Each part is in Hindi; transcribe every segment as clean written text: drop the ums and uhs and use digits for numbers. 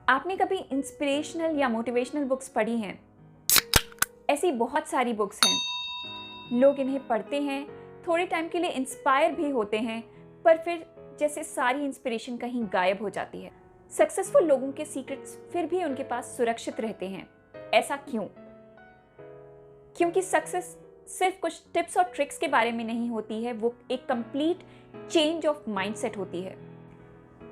आपने कभी इंस्पिरेशनल या मोटिवेशनल बुक्स पढ़ी हैं? ऐसी बहुत सारी बुक्स हैं। लोग इन्हें पढ़ते हैं, थोड़े टाइम के लिए इंस्पायर भी होते हैं, पर फिर जैसे सारी इंस्पिरेशन कहीं गायब हो जाती है। सक्सेसफुल लोगों के सीक्रेट्स फिर भी उनके पास सुरक्षित रहते हैं। ऐसा क्यों? क्योंकि सक्सेस सिर्फ कुछ टिप्स और ट्रिक्स के बारे में नहीं होती है, वो एक कंप्लीट चेंज ऑफ माइंडसेट होती है।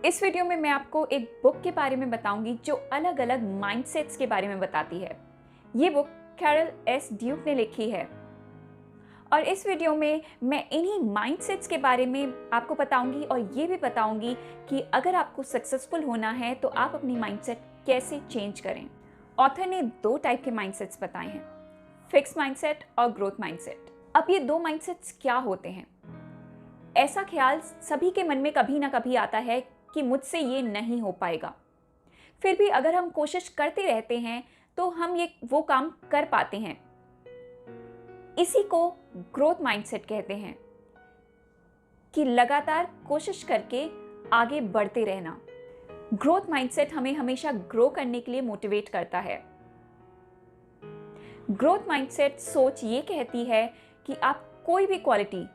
इस वीडियो में मैं आपको एक बुक के बारे में बताऊंगी जो अलग अलग माइंडसेट्स के बारे में बताती है। ये बुक कैरल एस ड्यूक ने लिखी है और इस वीडियो में मैं इन्हीं माइंडसेट्स के बारे में आपको बताऊंगी और ये भी बताऊंगी कि अगर आपको सक्सेसफुल होना है तो आप अपनी माइंडसेट कैसे चेंज करें। ऑथर ने 2 टाइप के माइंडसेट्स बताए हैं, फिक्स माइंडसेट और ग्रोथ माइंडसेट। अब ये 2 माइंडसेट्स क्या होते हैं? ऐसा ख्याल सभी के मन में कभी ना कभी आता है कि मुझसे ये नहीं हो पाएगा। फिर भी अगर हम कोशिश करते रहते हैं तो हम वो काम कर पाते हैं। इसी को ग्रोथ माइंडसेट कहते हैं कि लगातार कोशिश करके आगे बढ़ते रहना। ग्रोथ माइंडसेट हमें हमेशा ग्रो करने के लिए मोटिवेट करता है। ग्रोथ माइंडसेट सोच ये कहती है कि आप कोई भी क्वालिटी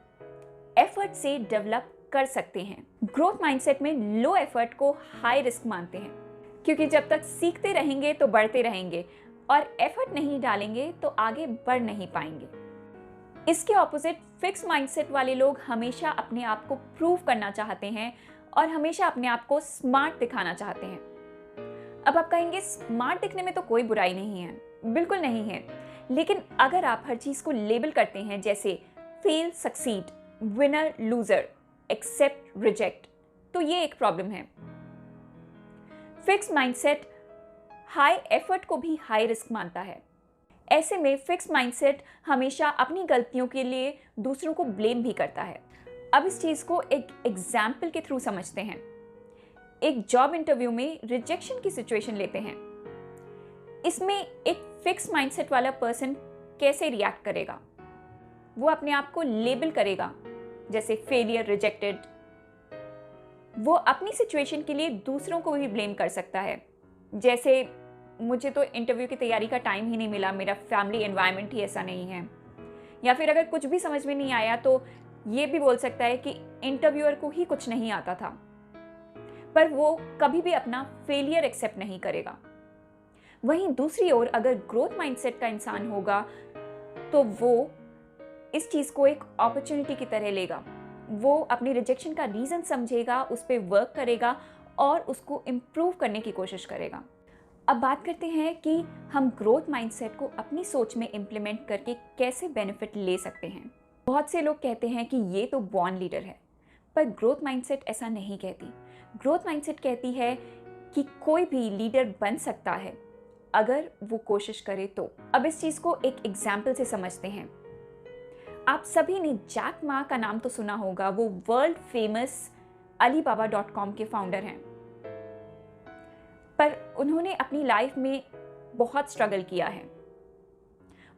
एफर्ट से डेवलप कर सकते हैं। ग्रोथ माइंडसेट में लो एफर्ट को हाई रिस्क मानते हैं, क्योंकि जब तक सीखते रहेंगे तो बढ़ते रहेंगे और एफर्ट नहीं डालेंगे तो आगे बढ़ नहीं पाएंगे। इसके ऑपोजिट फिक्स माइंडसेट वाले लोग हमेशा अपने आप को प्रूव करना चाहते हैं और हमेशा अपने आप को स्मार्ट दिखाना चाहते हैं। अब आप कहेंगे स्मार्ट दिखने में तो कोई बुराई नहीं है, बिल्कुल नहीं है। लेकिन अगर आप हर चीज को लेबल करते हैं, जैसे fail succeed, winner loser, accept reject, तो ये एक प्रॉब्लम है। फिक्स माइंडसेट हाई एफर्ट को भी हाई रिस्क मानता है। ऐसे में फिक्स माइंडसेट हमेशा अपनी गलतियों के लिए दूसरों को ब्लेम भी करता है। अब इस चीज को एक एग्जाम्पल के थ्रू समझते हैं। एक जॉब इंटरव्यू में रिजेक्शन की सिचुएशन लेते हैं। इसमें एक फिक्स माइंडसेट वाला पर्सन कैसे रिएक्ट करेगा? वो अपने आप को लेबल करेगा, जैसे फेलियर, रिजेक्टेड। वो अपनी सिचुएशन के लिए दूसरों को भी ब्लेम कर सकता है, जैसे मुझे तो इंटरव्यू की तैयारी का टाइम ही नहीं मिला, मेरा फैमिली एनवायरनमेंट ही ऐसा नहीं है। या फिर अगर कुछ भी समझ में नहीं आया तो ये भी बोल सकता है कि इंटरव्यूअर को ही कुछ नहीं आता था। पर वो कभी भी अपना फेलियर एक्सेप्ट नहीं करेगा। वहीं दूसरी ओर अगर ग्रोथ माइंडसेट का इंसान होगा तो वो इस चीज को एक अपॉर्चुनिटी की तरह लेगा। वो अपनी रिजेक्शन का रीजन समझेगा, उस पर वर्क करेगा और उसको इम्प्रूव करने की कोशिश करेगा। अब बात करते हैं कि हम ग्रोथ माइंडसेट को अपनी सोच में इम्प्लीमेंट करके कैसे बेनिफिट ले सकते हैं। बहुत से लोग कहते हैं कि ये तो बॉर्न लीडर है, पर ग्रोथ माइंडसेट ऐसा नहीं कहती। ग्रोथ माइंडसेट कहती है कि कोई भी लीडर बन सकता है अगर वो कोशिश करे तो। अब इस चीज को एक एग्जाम्पल से समझते हैं। आप सभी ने जैक मा का नाम तो सुना होगा। वो वर्ल्ड फेमस Alibaba.com के फाउंडर हैं, पर उन्होंने अपनी लाइफ में बहुत स्ट्रगल किया है।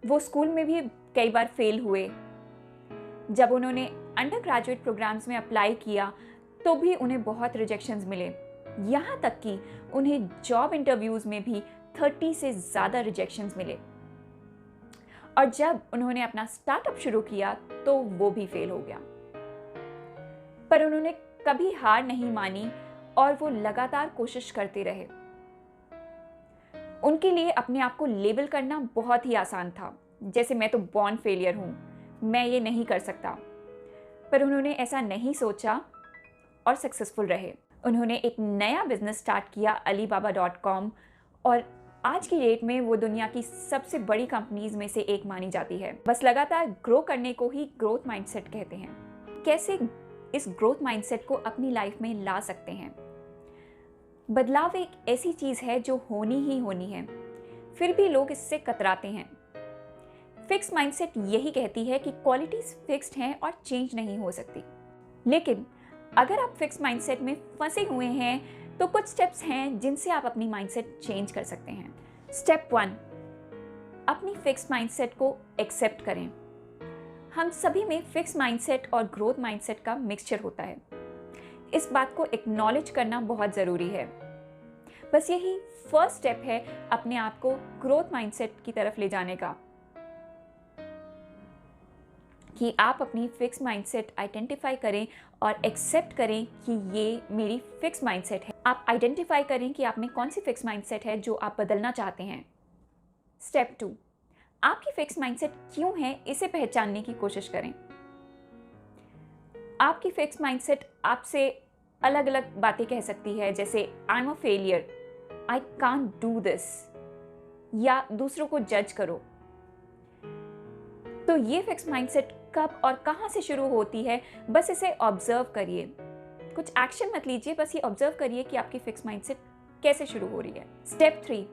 वो स्कूल में भी कई बार फेल हुए। जब उन्होंने अंडर ग्रेजुएट प्रोग्राम्स में अप्लाई किया तो भी उन्हें बहुत रिजेक्शंस मिले। यहाँ तक कि उन्हें जॉब इंटरव्यूज में भी 30 से ज़्यादा रिजेक्शंस मिले। और जब उन्होंने अपना स्टार्टअप शुरू किया तो वो भी फेल हो गया। पर उन्होंने कभी हार नहीं मानी और वो लगातार कोशिश करते रहे। उनके लिए अपने आप को लेबल करना बहुत ही आसान था, जैसे मैं तो बॉर्न फेलियर हूं, मैं ये नहीं कर सकता। पर उन्होंने ऐसा नहीं सोचा और सक्सेसफुल रहे। उन्होंने एक नया बिजनेस स्टार्ट किया Alibaba.com और आज की डेट में वो दुनिया की सबसे बड़ी कंपनीज में से एक मानी जाती है। बस लगातार ग्रो करने को ही ग्रोथ माइंडसेट कहते हैं। कैसे इस ग्रोथ माइंडसेट को अपनी लाइफ में ला सकते हैं? बदलाव एक ऐसी चीज है जो होनी ही होनी है, फिर भी लोग इससे कतराते हैं। फिक्स माइंडसेट यही कहती है कि क्वालिटीज फिक्स्ड हैं और चेंज नहीं हो सकती। लेकिन अगर आप फिक्स माइंडसेट में फंसे हुए हैं तो कुछ स्टेप्स हैं जिनसे आप अपनी माइंडसेट चेंज कर सकते हैं। स्टेप 1, अपनी फिक्स माइंडसेट को एक्सेप्ट करें। हम सभी में फिक्स माइंडसेट और ग्रोथ माइंडसेट का मिक्सचर होता है। इस बात को एक्नॉलेज करना बहुत ज़रूरी है। बस यही फर्स्ट स्टेप है अपने आप को ग्रोथ माइंडसेट की तरफ ले जाने का, कि आप अपनी फिक्स माइंडसेट आइडेंटिफाई करें और एक्सेप्ट करें कि ये मेरी फिक्स माइंडसेट है। आप आइडेंटिफाई करें कि आप में कौन सी फिक्स माइंडसेट है जो आप बदलना चाहते हैं। स्टेप 2, आपकी फिक्स माइंडसेट क्यों है इसे पहचानने की कोशिश करें। आपकी फिक्स माइंडसेट आपसे अलग अलग बातें कह सकती है, जैसे I am a failure, I can't do this, या दूसरों को जज करो। तो ये फिक्स माइंडसेट कब और कहां से शुरू होती है, बस इसे ऑब्जर्व करिए। कुछ एक्शन मत लीजिए, बस ये ऑब्जर्व करिए कि आपकी फिक्स माइंडसेट कैसे शुरू हो रही है। स्टेप 3,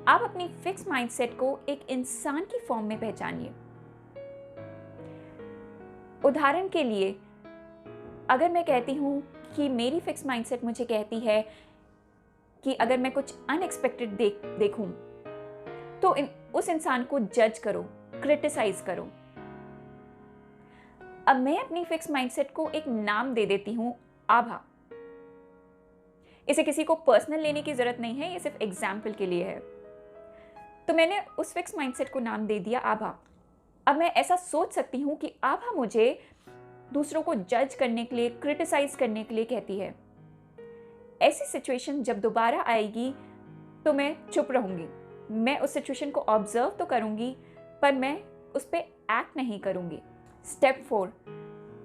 आप अपनी फिक्स माइंडसेट को एक इंसान की फॉर्म में पहचानिए। उदाहरण के लिए, अगर मैं कहती हूं कि मेरी फिक्स माइंडसेट मुझे कहती है कि अगर मैं कुछ अनएक्सपेक्टेड देखूं तो उस इंसान को जज करो, क्रिटिसाइज करो। अब मैं अपनी फिक्स माइंडसेट को एक नाम दे देती हूं, आभा। इसे किसी को पर्सनल लेने की जरूरत नहीं है, ये सिर्फ एग्जाम्पल के लिए है। तो मैंने उस फिक्स माइंडसेट को नाम दे दिया आभा। अब मैं ऐसा सोच सकती हूं कि आभा मुझे दूसरों को जज करने के लिए, क्रिटिसाइज करने के लिए कहती है। ऐसी सिचुएशन जब दोबारा आएगी तो मैं चुप रहूंगी। मैं उस सिचुएशन को ऑब्जर्व तो करूंगी, पर मैं उस पर एक्ट नहीं करूंगी। स्टेप 4,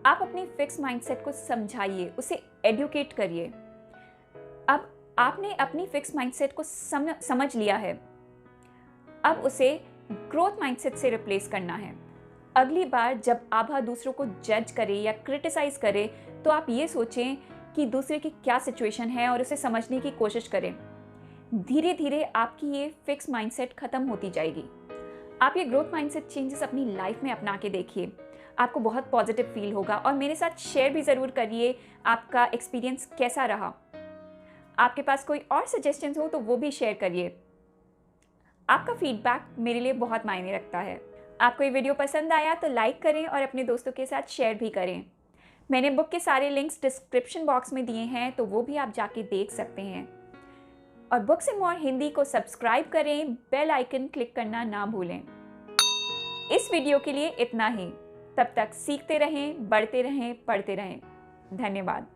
आप अपनी फिक्स माइंडसेट को समझाइए, उसे एडुकेट करिए। अब आपने अपनी फिक्स माइंडसेट को समझ लिया है, अब उसे ग्रोथ माइंडसेट से रिप्लेस करना है। अगली बार जब आभा दूसरों को जज करे या क्रिटिसाइज करे तो आप ये सोचें कि दूसरे की क्या सिचुएशन है और उसे समझने की कोशिश करें। धीरे धीरे आपकी ये फिक्स माइंडसेट खत्म होती जाएगी। आप ये ग्रोथ माइंडसेट चेंजेस अपनी लाइफ में अपना के देखिए, आपको बहुत पॉजिटिव फील होगा। और मेरे साथ शेयर भी ज़रूर करिए आपका एक्सपीरियंस कैसा रहा। आपके पास कोई और सजेशंस हो तो वो भी शेयर करिए। आपका फीडबैक मेरे लिए बहुत मायने रखता है। आपको ये वीडियो पसंद आया तो लाइक करें और अपने दोस्तों के साथ शेयर भी करें। मैंने बुक के सारे लिंक्स डिस्क्रिप्शन बॉक्स में दिए हैं, तो वो भी आप जाके देख सकते हैं। और बुक्स एंड मोर हिंदी को सब्सक्राइब करें, बेल आइकन क्लिक करना ना भूलें। इस वीडियो के लिए इतना ही। तब तक सीखते रहें, बढ़ते रहें, पढ़ते रहें। धन्यवाद।